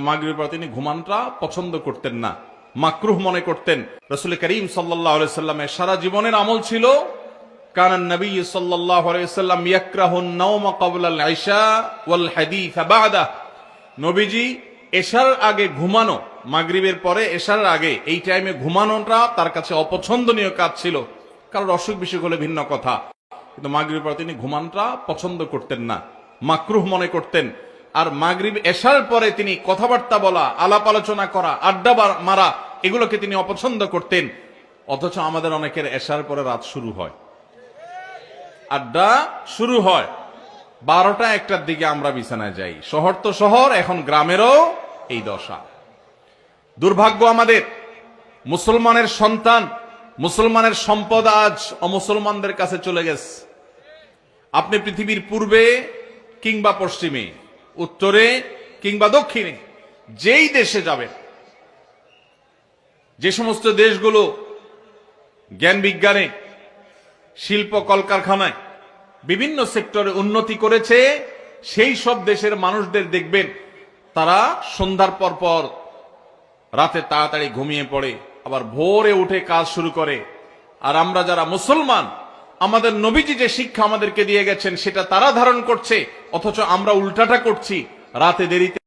মাগরিবের পর তিনি ঘুমানটা পছন্দ করতেন না, মাকরুহ মনে করতেন। রাসূল করিম সাল্লাল্লাহু আলাইহি ওয়াসাল্লামের সারা জীবনের আমল ছিল কানান নবী সাল্লাল্লাহু আলাইহি ওয়াসাল্লাম ইয়াকরাহুন নাওমা ক্বাবলা আল ইশা ওয়াল হাদিস বা'দা। নবীজি এশার আগে ঘুমানো, মাগরিবের পরে এশার আগে এই টাইমে ঘুমানোটা তার কাছে অপছন্দনীয় কাজ ছিল। কারণ অসুখ বিসুখ হলে ভিন্ন কথা, কিন্তু মাগরিবের পর তিনি ঘুমানটা পছন্দ করতেন না, মাকরুহ মনে করতেন। আর মাগরিব এশার পরে তিনি কথাবার্তা বলা, আলাপ আলোচনা করা, আড্ডা মারা, এগুলোকে তিনি অপছন্দ করতেন। অথচ আমাদের অনেকের এশার পরে রাত শুরু হয়, আড্ডা শুরু হয়, 12টা 1টার দিকে আমরা বিছানায় যাই। শহর তো শহর, এখন গ্রামেরও এই দশা। দুর্ভাগ্য আমাদের, মুসলমানের সন্তান, মুসলমানের সম্পদ আজ অমুসলমানদের কাছে চলে গেছে। আপনি পৃথিবীর পূর্বে কিংবা পশ্চিমে, উত্তরে কিংবা দক্ষিণে, যেই দেশে যাবেন, যে সমস্ত দেশগুলো জ্ঞান বিজ্ঞানে, শিল্প কলকারখানায়, বিভিন্ন সেক্টরে উন্নতি করেছে, সেই সব দেশের মানুষদের দেখবেন তারা সন্ধ্যার পর পর রাতে তাড়াতাড়ি ঘুমিয়ে পড়ে, আবার ভোরে উঠে কাজ শুরু করে। আর আমরা যারা মুসলমান, আমাদের নবীজি যে শিক্ষা আমাদেরকে দিয়ে গেছেন সেটা তারা ধারণ করছে, অথচ আমরা উল্টাটা করছি, রাতে দেরিতে